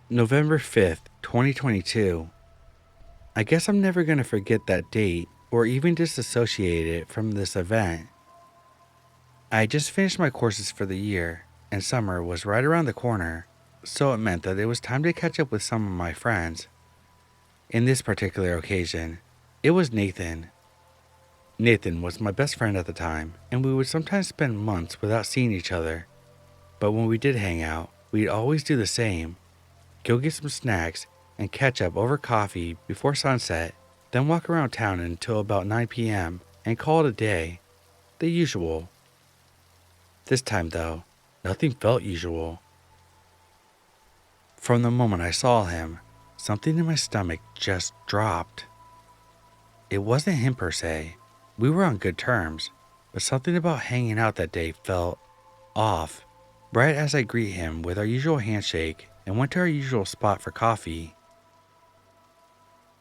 November 5th, 2022. I guess I'm never going to forget that date or even disassociate it from this event. I had just finished my courses for the year, and summer was right around the corner, so it meant that it was time to catch up with some of my friends. In this particular occasion, it was Nathan. Nathan was my best friend at the time, and we would sometimes spend months without seeing each other. But when we did hang out, we'd always do the same: go get some snacks and catch up over coffee before sunset, then walk around town until about 9 p.m. and call it a day. The usual. This time, though, nothing felt usual. From the moment I saw him, something in my stomach just dropped. It wasn't him per se. We were on good terms, but something about hanging out that day felt off. Right as I greet him with our usual handshake and went to our usual spot for coffee.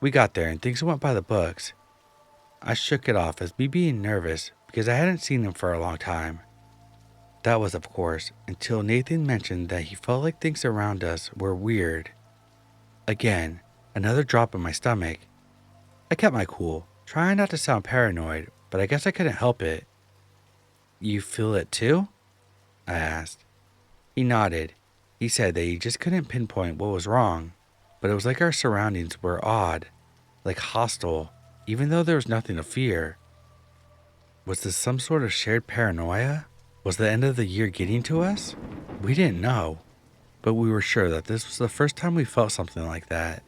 We got there and things went by the books. I shook it off as me being nervous because I hadn't seen him for a long time. That was, of course, until Nathan mentioned that he felt like things around us were weird. Again, another drop in my stomach. I kept my cool, trying not to sound paranoid, but I guess I couldn't help it. "You feel it too?" I asked. He nodded. He said that he just couldn't pinpoint what was wrong, but it was like our surroundings were odd, like hostile, even though there was nothing to fear. Was this some sort of shared paranoia? Was the end of the year getting to us? We didn't know, but we were sure that this was the first time we felt something like that.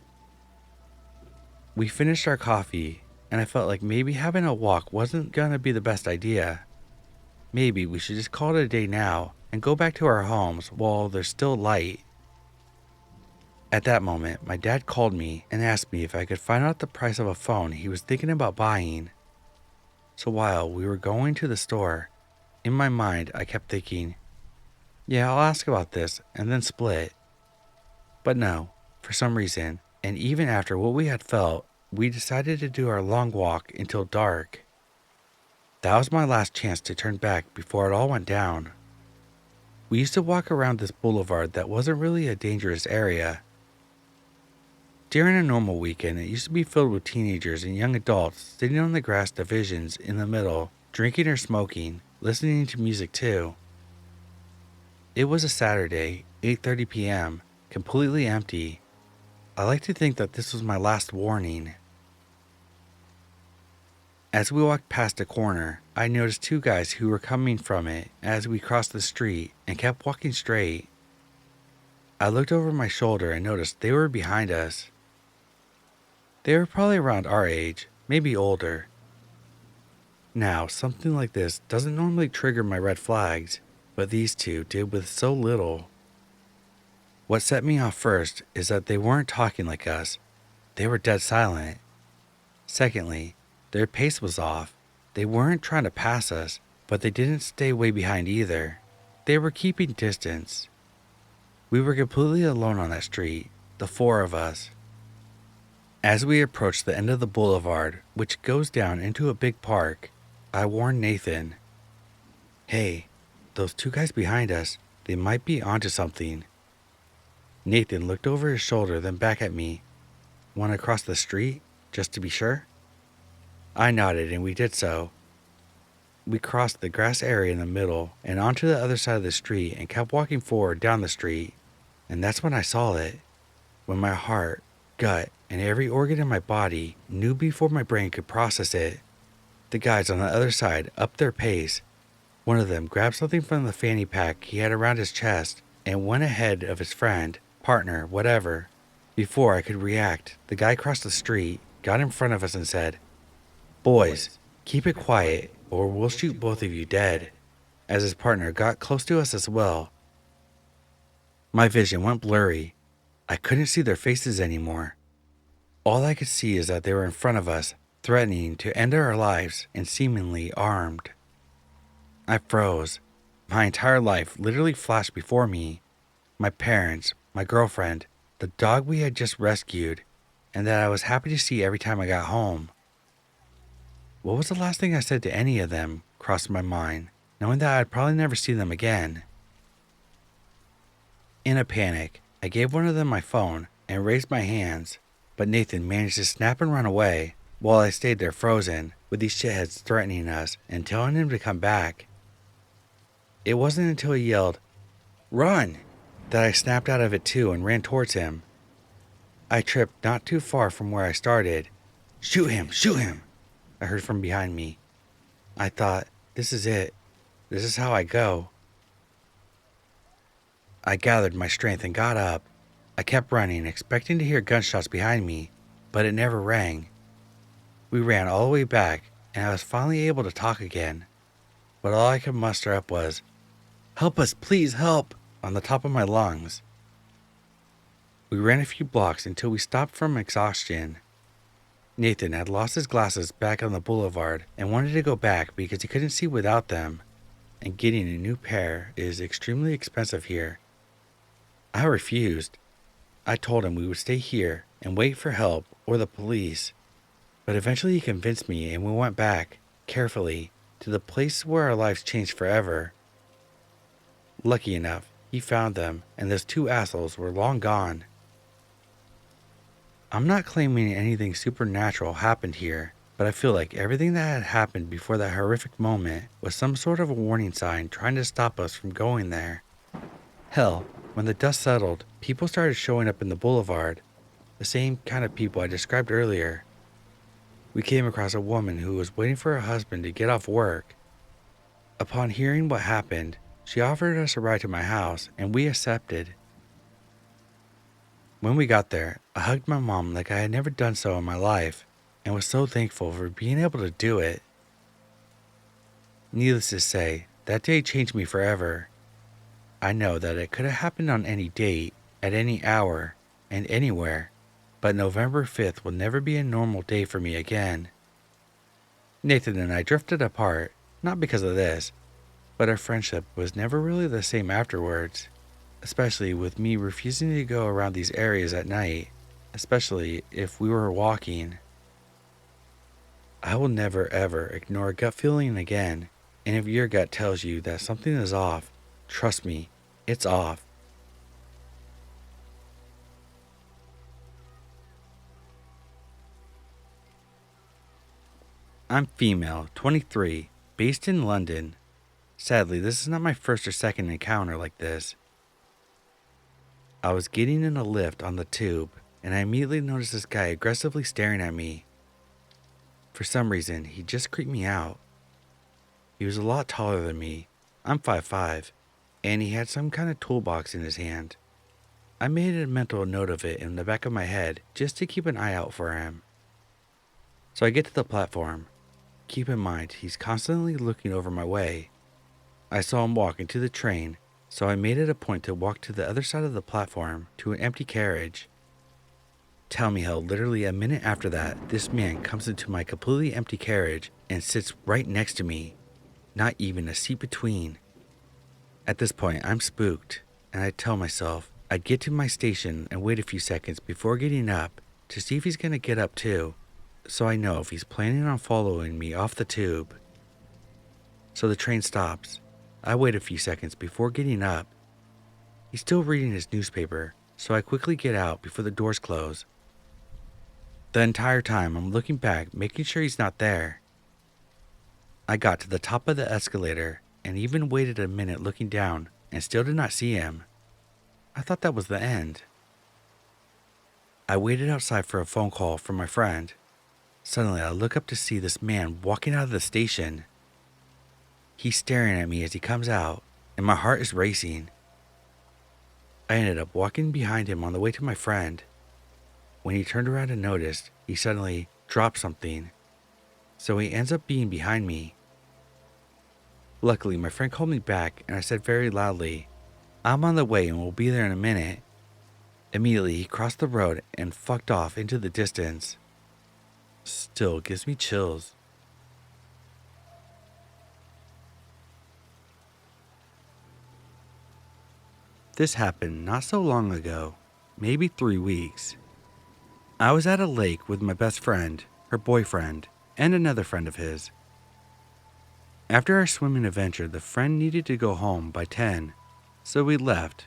We finished our coffee, and I felt like maybe having a walk wasn't gonna be the best idea. Maybe we should just call it a day now and go back to our homes while there's still light. At that moment, my dad called me and asked me if I could find out the price of a phone he was thinking about buying. So while we were going to the store, in my mind I kept thinking, yeah, I'll ask about this and then split. But no, for some reason, and even after what we had felt, we decided to do our long walk until dark. That was my last chance to turn back before it all went down. We used to walk around this boulevard that wasn't really a dangerous area. During a normal weekend, it used to be filled with teenagers and young adults sitting on the grass divisions in the middle, drinking or smoking, listening to music too. It was a Saturday, 8:30 p.m., completely empty. I like to think that this was my last warning. As we walked past a corner, I noticed two guys who were coming from it as we crossed the street and kept walking straight. I looked over my shoulder and noticed they were behind us. They were probably around our age, maybe older. Now, something like this doesn't normally trigger my red flags, but these two did with so little. What set me off first is that they weren't talking like us. They were dead silent. Secondly, their pace was off. They weren't trying to pass us, but they didn't stay way behind either. They were keeping distance. We were completely alone on that street, the four of us. As we approached the end of the boulevard, which goes down into a big park, I warned Nathan, "Hey, those two guys behind us, they might be onto something." Nathan looked over his shoulder, then back at me. "Want to cross the street, just to be sure?" I nodded and we did so. We crossed the grass area in the middle and onto the other side of the street and kept walking forward down the street. And that's when I saw it. When my heart, gut, and every organ in my body knew before my brain could process it. The guys on the other side upped their pace. One of them grabbed something from the fanny pack he had around his chest and went ahead of his friend, partner, whatever. Before I could react, the guy crossed the street, got in front of us and said, "Boys, keep it quiet or we'll shoot both of you dead," as his partner got close to us as well. My vision went blurry. I couldn't see their faces anymore. All I could see is that they were in front of us, threatening to end our lives and seemingly armed. I froze. My entire life literally flashed before me. My parents, my girlfriend, the dog we had just rescued, and that I was happy to see every time I got home. What was the last thing I said to any of them crossed my mind, knowing that I'd probably never see them again. In a panic, I gave one of them my phone and raised my hands, but Nathan managed to snap and run away while I stayed there frozen with these shitheads threatening us and telling him to come back. It wasn't until he yelled, "Run!" that I snapped out of it too and ran towards him. I tripped not too far from where I started. "Shoot him! Shoot him!" I heard from behind me. I thought, this is it. This is how I go. I gathered my strength and got up. I kept running, expecting to hear gunshots behind me, but it never rang. We ran all the way back, and I was finally able to talk again. But all I could muster up was, "Help us, please help," on the top of my lungs. We ran a few blocks until we stopped from exhaustion. Nathan had lost his glasses back on the boulevard and wanted to go back because he couldn't see without them, and getting a new pair is extremely expensive here. I refused. I told him we would stay here and wait for help or the police, but eventually he convinced me and we went back, carefully, to the place where our lives changed forever. Lucky enough, he found them and those two assholes were long gone. I'm not claiming anything supernatural happened here, but I feel like everything that had happened before that horrific moment was some sort of a warning sign trying to stop us from going there. Hell, when the dust settled, people started showing up in the boulevard, the same kind of people I described earlier. We came across a woman who was waiting for her husband to get off work. Upon hearing what happened, she offered us a ride to my house, and we accepted. When we got there, I hugged my mom like I had never done so in my life, and was so thankful for being able to do it. Needless to say, that day changed me forever. I know that it could have happened on any date, at any hour, and anywhere, but November 5th will never be a normal day for me again. Nathan and I drifted apart, not because of this, but our friendship was never really the same afterwards, especially with me refusing to go around these areas at night, especially if we were walking. I will never ever ignore a gut feeling again, and if your gut tells you that something is off, trust me, it's off. I'm female, 23, based in London. Sadly, this is not my first or second encounter like this. I was getting in a lift on the tube, and I immediately noticed this guy aggressively staring at me. For some reason, he just creeped me out. He was a lot taller than me. I'm 5'5", and he had some kind of toolbox in his hand. I made a mental note of it in the back of my head just to keep an eye out for him. So I get to the platform. Keep in mind, he's constantly looking over my way. I saw him walk into the train, so I made it a point to walk to the other side of the platform to an empty carriage. Tell me how literally a minute after that, this man comes into my completely empty carriage and sits right next to me, not even a seat between. At this point, I'm spooked, and I tell myself I'd get to my station and wait a few seconds before getting up to see if he's going to get up too, so I know if he's planning on following me off the tube. So the train stops. I wait a few seconds before getting up. He's still reading his newspaper, so I quickly get out before the doors close. The entire time I'm looking back, making sure he's not there. I got to the top of the escalator and even waited a minute looking down and still did not see him. I thought that was the end. I waited outside for a phone call from my friend. Suddenly I look up to see this man walking out of the station. He's staring at me as he comes out, and my heart is racing. I ended up walking behind him on the way to my friend. When he turned around and noticed, he suddenly dropped something, so he ends up being behind me. Luckily, my friend called me back, and I said very loudly, "I'm on the way and will be there in a minute." Immediately, he crossed the road and fucked off into the distance. Still gives me chills. This happened not so long ago, maybe 3 weeks. I was at a lake with my best friend, her boyfriend, and another friend of his. After our swimming adventure, the friend needed to go home by 10, so we left.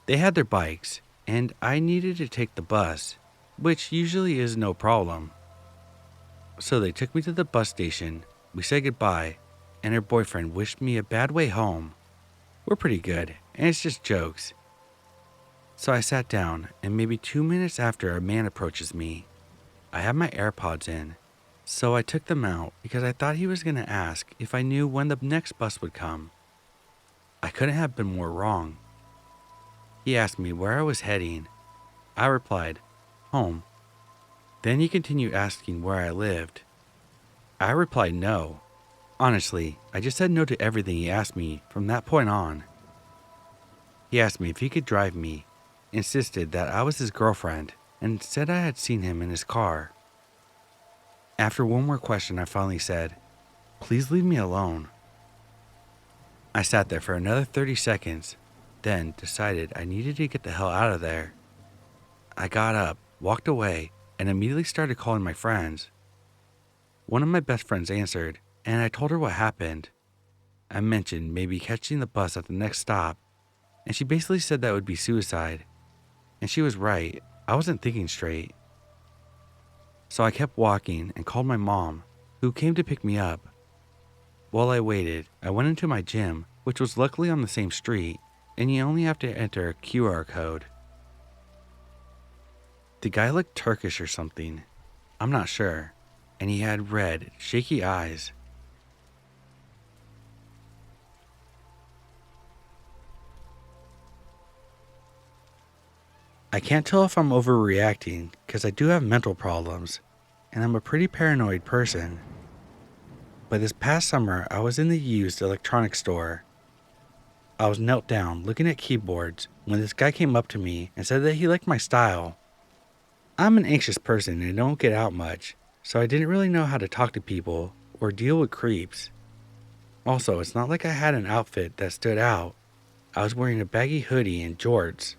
They had their bikes, and I needed to take the bus, which usually is no problem. So they took me to the bus station, we said goodbye, and her boyfriend wished me a bad way home. We're pretty good, and it's just jokes. So I sat down, and maybe 2 minutes after a man approaches me. I have my AirPods in, so I took them out because I thought he was going to ask if I knew when the next bus would come. I couldn't have been more wrong. He asked me where I was heading. I replied, home. Then he continued asking where I lived. I replied no. Honestly, I just said no to everything he asked me from that point on. He asked me if he could drive me, insisted that I was his girlfriend, and said I had seen him in his car. After one more question, I finally said, please leave me alone. I sat there for another 30 seconds, then decided I needed to get the hell out of there. I got up, walked away, and immediately started calling my friends. One of my best friends answered, and I told her what happened. I mentioned maybe catching the bus at the next stop, and she basically said that would be suicide. And she was right, I wasn't thinking straight. So I kept walking and called my mom, who came to pick me up. While I waited, I went into my gym, which was luckily on the same street, and you only have to enter a QR code. The guy looked Turkish or something, I'm not sure, and he had red, shaky eyes. I can't tell if I'm overreacting because I do have mental problems, and I'm a pretty paranoid person. But this past summer, I was in the used electronics store. I was knelt down looking at keyboards when this guy came up to me and said that he liked my style. I'm an anxious person and don't get out much, so I didn't really know how to talk to people or deal with creeps. Also, it's not like I had an outfit that stood out. I was wearing a baggy hoodie and jorts.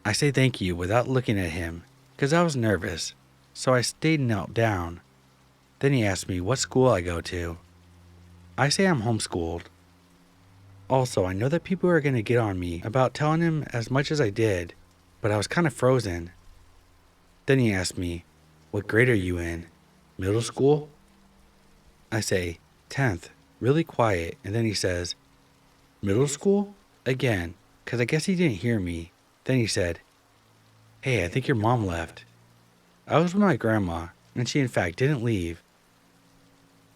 I say thank you without looking at him because I was nervous, so I stayed knelt down. Then he asked me what school I go to. I say I'm homeschooled. Also, I know that people are going to get on me about telling him as much as I did, but I was kind of frozen. Then he asked me, what grade are you in? Middle school? I say, 10th, really quiet, and then he says, middle school? Again, because I guess he didn't hear me. Then he said, hey, I think your mom left. I was with my grandma, and she in fact didn't leave.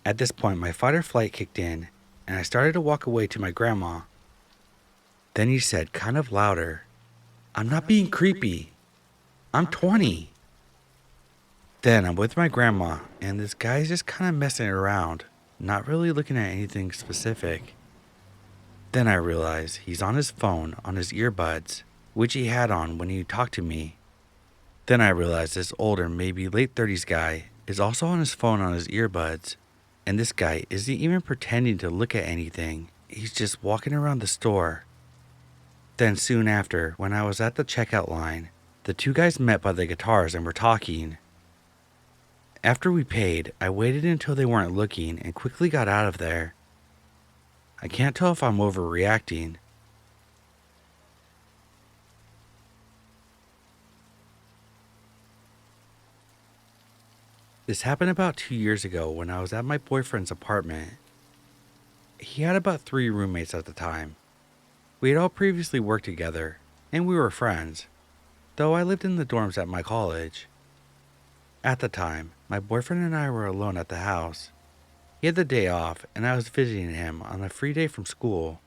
At this point, my fight or flight kicked in, and I started to walk away to my grandma. Then he said, kind of louder, I'm not being creepy. I'm 20. Then I'm with my grandma, and this guy's just kind of messing around, not really looking at anything specific. Then I realize he's on his phone on his earbuds, which he had on when he talked to me. Then I realize this older, maybe late 30s guy is also on his phone on his earbuds, and this guy isn't even pretending to look at anything. He's just walking around the store. Then soon after, when I was at the checkout line, the two guys met by the guitars and were talking. After we paid, I waited until they weren't looking and quickly got out of there. I can't tell if I'm overreacting. This happened about 2 years ago when I was at my boyfriend's apartment. He had about 3 roommates at the time. We had all previously worked together, and we were friends, though I lived in the dorms at my college. At the time, my boyfriend and I were alone at the house. He had the day off, and I was visiting him on a free day from school.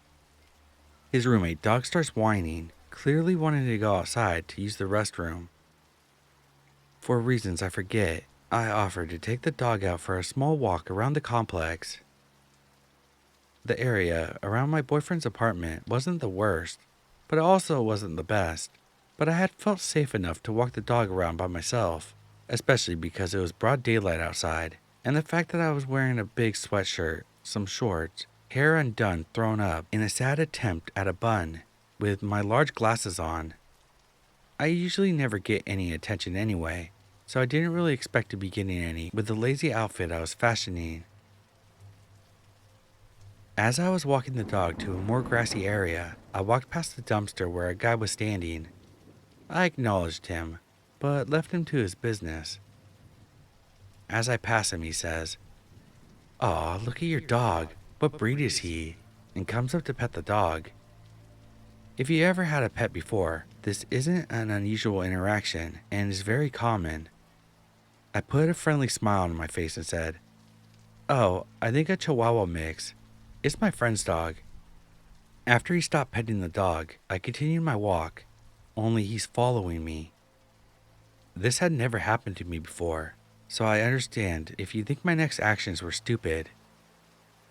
His roommate dog starts whining, clearly wanting to go outside to use the restroom. For reasons I forget, I offered to take the dog out for a small walk around the complex. The area around my boyfriend's apartment wasn't the worst, but it also wasn't the best. But I had felt safe enough to walk the dog around by myself, especially because it was broad daylight outside, and the fact that I was wearing a big sweatshirt, some shorts, hair undone thrown up in a sad attempt at a bun, with my large glasses on. I usually never get any attention anyway, so I didn't really expect to be getting any with the lazy outfit I was fashioning. As I was walking the dog to a more grassy area, I walked past the dumpster where a guy was standing, I acknowledged him, but left him to his business. As I pass him, he says, "Aw, look at your dog. What breed is he?" and comes up to pet the dog. If you ever had a pet before, this isn't an unusual interaction and is very common. I put a friendly smile on my face and said, "Oh, I think a Chihuahua mix. It's my friend's dog." After he stopped petting the dog, I continued my walk, only he's following me. This had never happened to me before, so I understand if you think my next actions were stupid.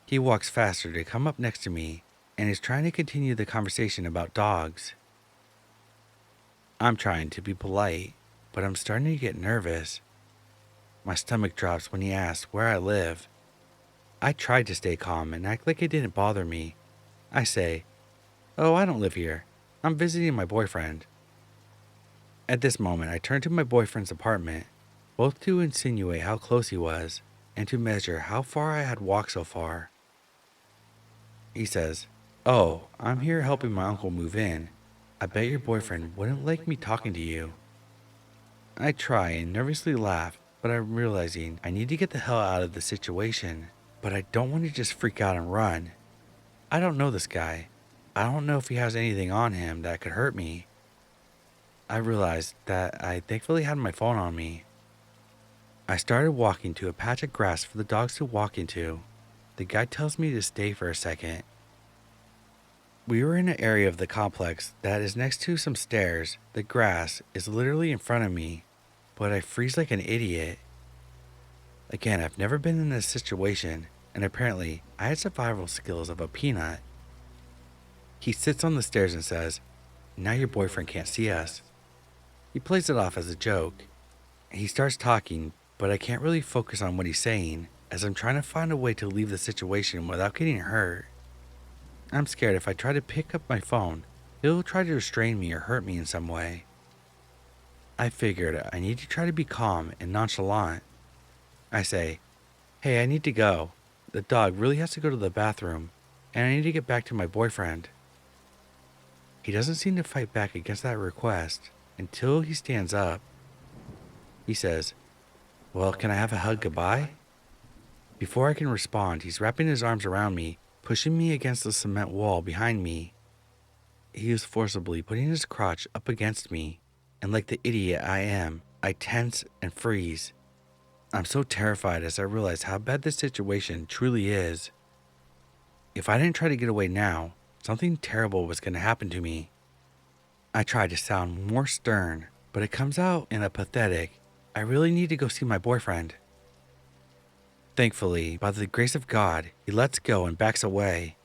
He walks faster to come up next to me and is trying to continue the conversation about dogs. I'm trying to be polite, but I'm starting to get nervous. My stomach drops when he asks where I live. I tried to stay calm and act like it didn't bother me. I say, "Oh, I don't live here. I'm visiting my boyfriend." At this moment, I turn to my boyfriend's apartment, both to insinuate how close he was and to measure how far I had walked so far. He says, "Oh, I'm here helping my uncle move in. I bet your boyfriend wouldn't like me talking to you." I try and nervously laugh, but I'm realizing I need to get the hell out of the situation. But I don't want to just freak out and run. I don't know this guy. I don't know if he has anything on him that could hurt me. I realized that I thankfully had my phone on me. I started walking to a patch of grass for the dogs to walk into. The guy tells me to stay for a second. We were in an area of the complex that is next to some stairs. The grass is literally in front of me, but I freeze like an idiot. Again, I've never been in this situation, and apparently I had survival skills of a peanut. He sits on the stairs and says, "Now your boyfriend can't see us." He plays it off as a joke. He starts talking, but I can't really focus on what he's saying as I'm trying to find a way to leave the situation without getting hurt. I'm scared if I try to pick up my phone, he'll try to restrain me or hurt me in some way. I figured I need to try to be calm and nonchalant. I say, "Hey, I need to go. The dog really has to go to the bathroom, and I need to get back to my boyfriend." He doesn't seem to fight back against that request until he stands up. He says, "Well, can I have a hug goodbye?" Before I can respond, he's wrapping his arms around me, pushing me against the cement wall behind me. He is forcibly putting his crotch up against me, and like the idiot I am, I tense and freeze. I'm so terrified as I realize how bad this situation truly is. If I didn't try to get away now, something terrible was going to happen to me. I try to sound more stern, but it comes out in a pathetic, "I really need to go see my boyfriend." Thankfully, by the grace of God, he lets go and backs away.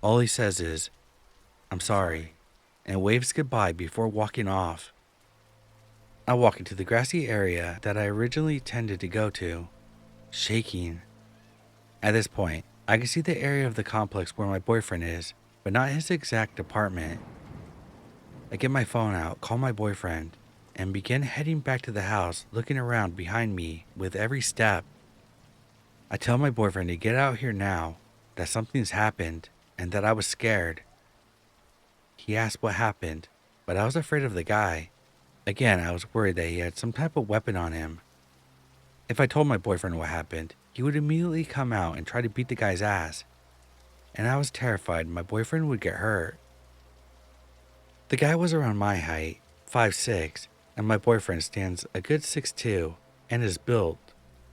All he says is, "I'm sorry," and waves goodbye before walking off. I walk into the grassy area that I originally intended to go to, shaking. At this point, I can see the area of the complex where my boyfriend is, but not his exact apartment. I get my phone out, call my boyfriend, and begin heading back to the house, looking around behind me with every step. I tell my boyfriend to get out here now, that something's happened, and that I was scared. He asked what happened, but I was afraid of the guy. Again, I was worried that he had some type of weapon on him. If I told my boyfriend what happened, he would immediately come out and try to beat the guy's ass. And I was terrified my boyfriend would get hurt. The guy was around my height, 5'6", and my boyfriend stands a good 6'2", and is built.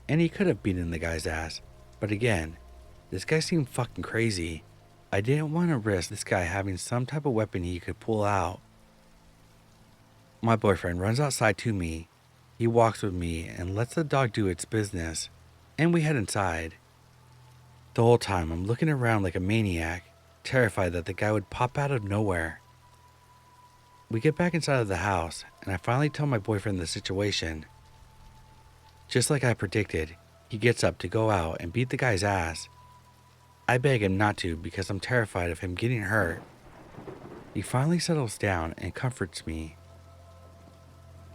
And he could have beaten the guy's ass, but again, this guy seemed fucking crazy. I didn't want to risk this guy having some type of weapon he could pull out. My boyfriend runs outside to me. He walks with me and lets the dog do its business, and we head inside. The whole time I'm looking around like a maniac, terrified that the guy would pop out of nowhere. We get back inside of the house, and I finally tell my boyfriend the situation. Just like I predicted, he gets up to go out and beat the guy's ass. I beg him not to because I'm terrified of him getting hurt. He finally settles down and comforts me.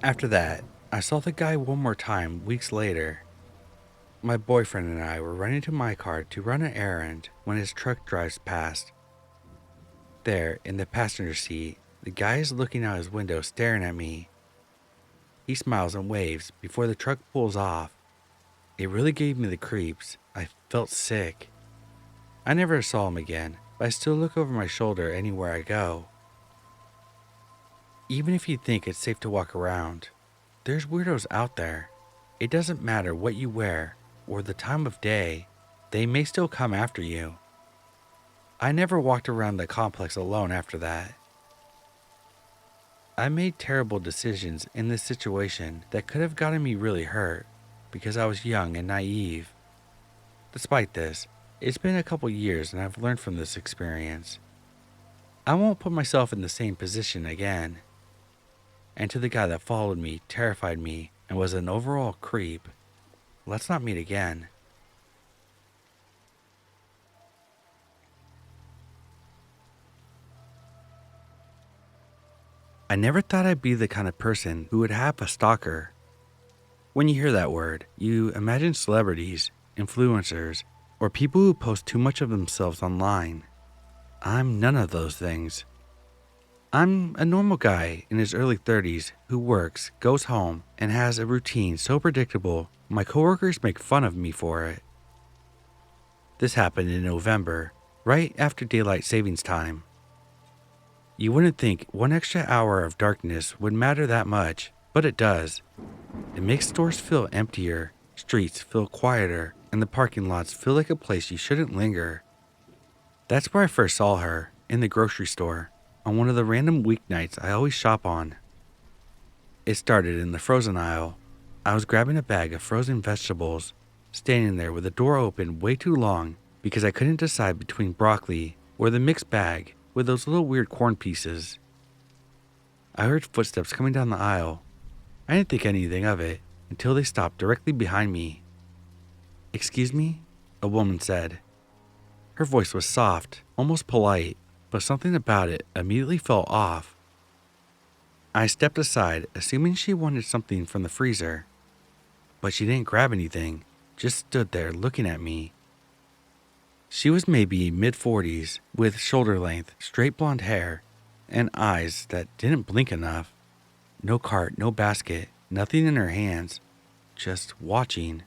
After that, I saw the guy one more time weeks later. My boyfriend and I were running to my car to run an errand when his truck drives past. There, in the passenger seat, The guy is looking out his window staring at me. He smiles and waves before the truck pulls off. It really gave me the creeps. I felt sick. I never saw him again, but I still look over my shoulder anywhere I go. Even if you think it's safe to walk around, there's weirdos out there. It doesn't matter what you wear or the time of day, they may still come after you. I never walked around the complex alone after that. I made terrible decisions in this situation that could have gotten me really hurt because I was young and naive. Despite this, it's been a couple years and I've learned from this experience. I won't put myself in the same position again. And to the guy that followed me, terrified me, and was an overall creep, let's not meet again. I never thought I'd be the kind of person who would have a stalker. When you hear that word, you imagine celebrities, influencers, or people who post too much of themselves online. I'm none of those things. I'm a normal guy in his early 30s who works, goes home, and has a routine so predictable my coworkers make fun of me for it. This happened in November, right after daylight savings time. You wouldn't think 1 extra hour of darkness would matter that much, but it does. It makes stores feel emptier, streets feel quieter, and the parking lots feel like a place you shouldn't linger. That's where I first saw her, in the grocery store, on one of the random weeknights I always shop on. It started in the frozen aisle. I was grabbing a bag of frozen vegetables, standing there with the door open way too long because I couldn't decide between broccoli or the mixed bag with those little weird corn pieces. I heard footsteps coming down the aisle. I didn't think anything of it until they stopped directly behind me. "Excuse me?" a woman said. Her voice was soft, almost polite, but something about it immediately felt off. I stepped aside, assuming she wanted something from the freezer. But she didn't grab anything, just stood there looking at me. She was maybe mid-40s, with shoulder-length, straight blonde hair, and eyes that didn't blink enough. No cart, no basket, nothing in her hands, just watching.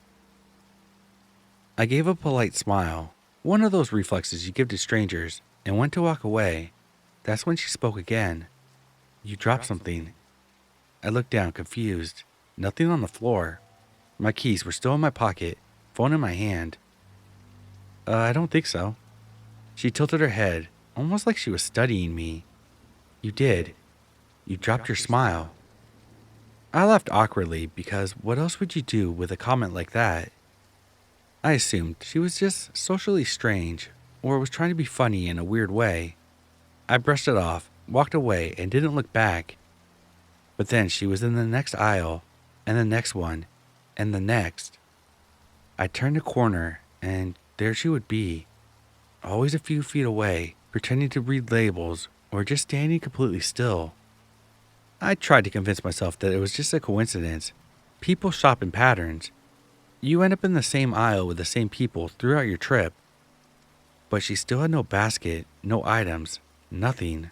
I gave a polite smile, one of those reflexes you give to strangers, and went to walk away. That's when she spoke again. "You dropped something." I looked down, confused. Nothing on the floor. My keys were still in my pocket, phone in my hand. I don't think so." She tilted her head, almost like she was studying me. "You did. You dropped your smile." I laughed awkwardly because what else would you do with a comment like that? I assumed she was just socially strange or was trying to be funny in a weird way. I brushed it off, walked away, and didn't look back. But then she was in the next aisle, and the next one, and the next. I turned a corner, and there she would be, always a few feet away, pretending to read labels or just standing completely still. I tried to convince myself that it was just a coincidence. People shop in patterns. You end up in the same aisle with the same people throughout your trip. But she still had no basket, no items, nothing.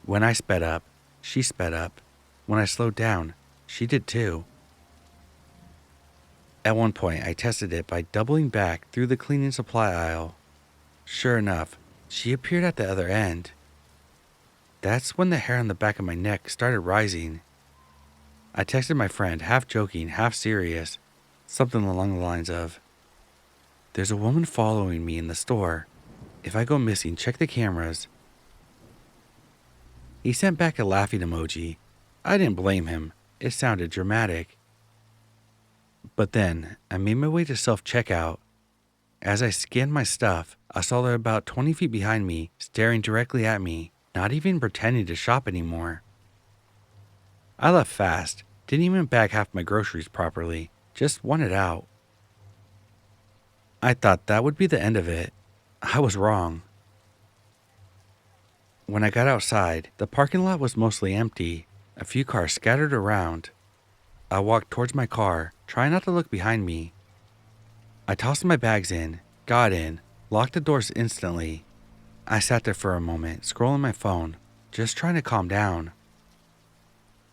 When I sped up, she sped up. When I slowed down, she did too. At one point, I tested it by doubling back through the cleaning supply aisle. Sure enough, she appeared at the other end. That's when the hair on the back of my neck started rising. I texted my friend, half joking, half serious, something along the lines of, "There's a woman following me in the store. If I go missing, check the cameras." He sent back a laughing emoji. I didn't blame him. It sounded dramatic. But then, I made my way to self-checkout. As I scanned my stuff, I saw her about 20 feet behind me, staring directly at me, not even pretending to shop anymore. I left fast, didn't even bag half my groceries properly, just wanted out. I thought that would be the end of it. I was wrong. When I got outside, the parking lot was mostly empty, a few cars scattered around. I walked towards my car, trying not to look behind me. I tossed my bags in, got in, locked the doors instantly. I sat there for a moment, scrolling my phone, just trying to calm down.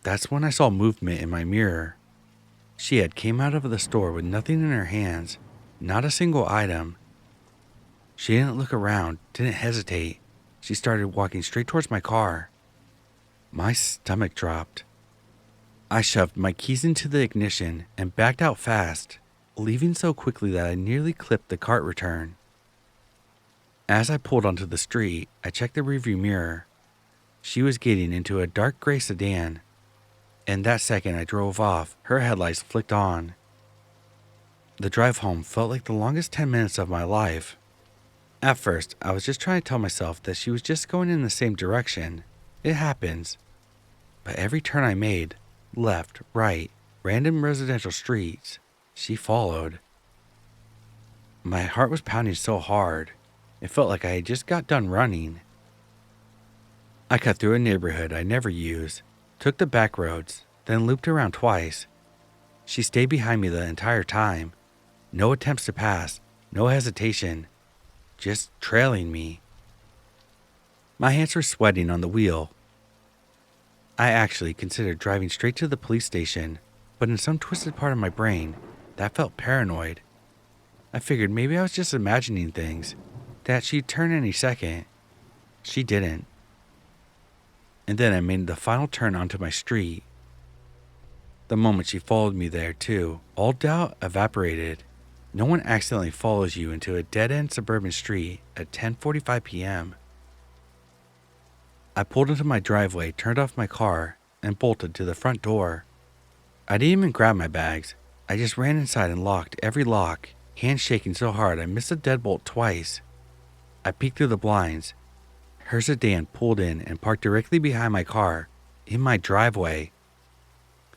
That's when I saw movement in my mirror. She had came out of the store with nothing in her hands, not a single item. She didn't look around, didn't hesitate. She started walking straight towards my car. My stomach dropped. I shoved my keys into the ignition and backed out fast, leaving so quickly that I nearly clipped the cart return. As I pulled onto the street, I checked the rearview mirror. She was getting into a dark gray sedan, and that second I drove off, her headlights flicked on. The drive home felt like the longest 10 minutes of my life. At first, I was just trying to tell myself that she was just going in the same direction. It happens. But every turn I made, left, right, random residential streets, she followed. My heart was pounding so hard. It felt like I had just got done running. I cut through a neighborhood I never use, took the back roads, then looped around twice. She stayed behind me the entire time. No attempts to pass, no hesitation, just trailing me. My hands were sweating on the wheel. I actually considered driving straight to the police station, but in some twisted part of my brain, that felt paranoid. I figured maybe I was just imagining things, that she'd turn any second. She didn't. And then I made the final turn onto my street. The moment she followed me there too, all doubt evaporated. No one accidentally follows you into a dead-end suburban street at 10:45 p.m. I pulled into my driveway, turned off my car, and bolted to the front door. I didn't even grab my bags. I just ran inside and locked every lock, hands shaking so hard I missed a deadbolt twice. I peeked through the blinds. Her sedan pulled in and parked directly behind my car, in my driveway.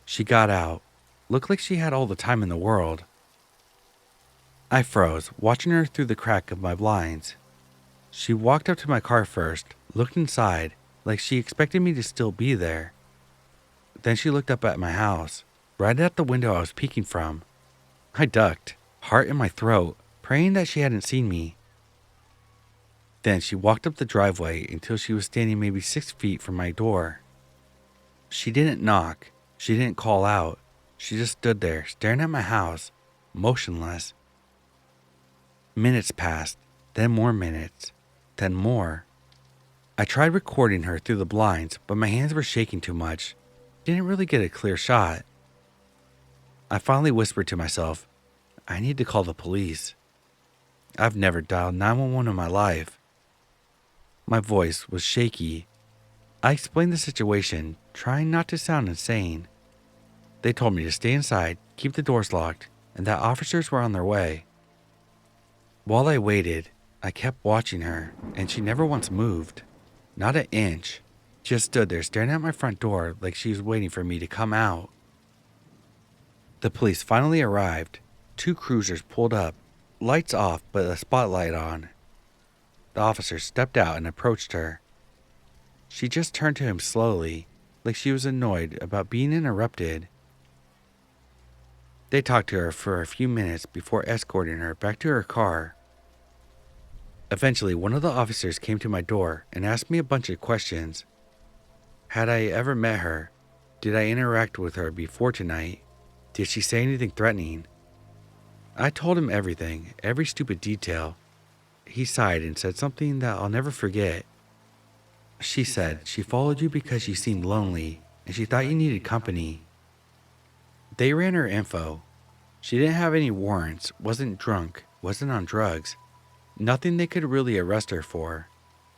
She got out. Looked like she had all the time in the world. I froze, watching her through the crack of my blinds. She walked up to my car first, looked inside, like she expected me to still be there. Then she looked up at my house, right at the window I was peeking from. I ducked, heart in my throat, praying that she hadn't seen me. Then she walked up the driveway until she was standing maybe 6 feet from my door. She didn't knock. She didn't call out. She just stood there, staring at my house, motionless. Minutes passed, then more minutes, then more. I tried recording her through the blinds, but my hands were shaking too much. Didn't really get a clear shot. I finally whispered to myself, I need to call the police. I've never dialed 911 in my life. My voice was shaky. I explained the situation, trying not to sound insane. They told me to stay inside, keep the doors locked, and that officers were on their way. While I waited, I kept watching her, and she never once moved. Not an inch. Just stood there staring at my front door like she was waiting for me to come out. The police finally arrived. 2 cruisers pulled up, lights off but a spotlight on. The officer stepped out and approached her. She just turned to him slowly, like she was annoyed about being interrupted. They talked to her for a few minutes before escorting her back to her car. Eventually, one of the officers came to my door and asked me a bunch of questions. Had I ever met her? Did I interact with her before tonight? Did she say anything threatening? I told him everything, every stupid detail. He sighed and said something that I'll never forget. She said she followed you because you seemed lonely and she thought you needed company. They ran her info. She didn't have any warrants, wasn't drunk, wasn't on drugs. Nothing they could really arrest her for.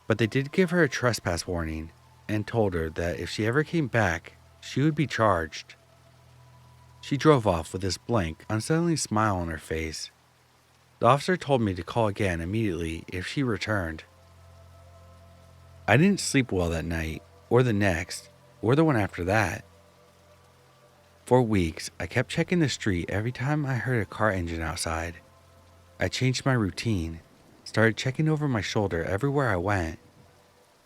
But they did give her a trespass warning and told her that if she ever came back, she would be charged. She drove off with this blank, unsettling smile on her face. The officer told me to call again immediately if she returned. I didn't sleep well that night, or the next, or the one after that. For weeks, I kept checking the street every time I heard a car engine outside. I changed my routine, started checking over my shoulder everywhere I went.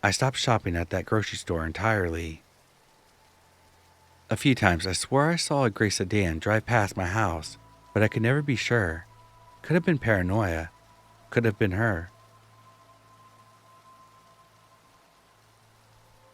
I stopped shopping at that grocery store entirely. A few times I swore I saw a gray sedan drive past my house, but I could never be sure. Could have been paranoia. Could have been her.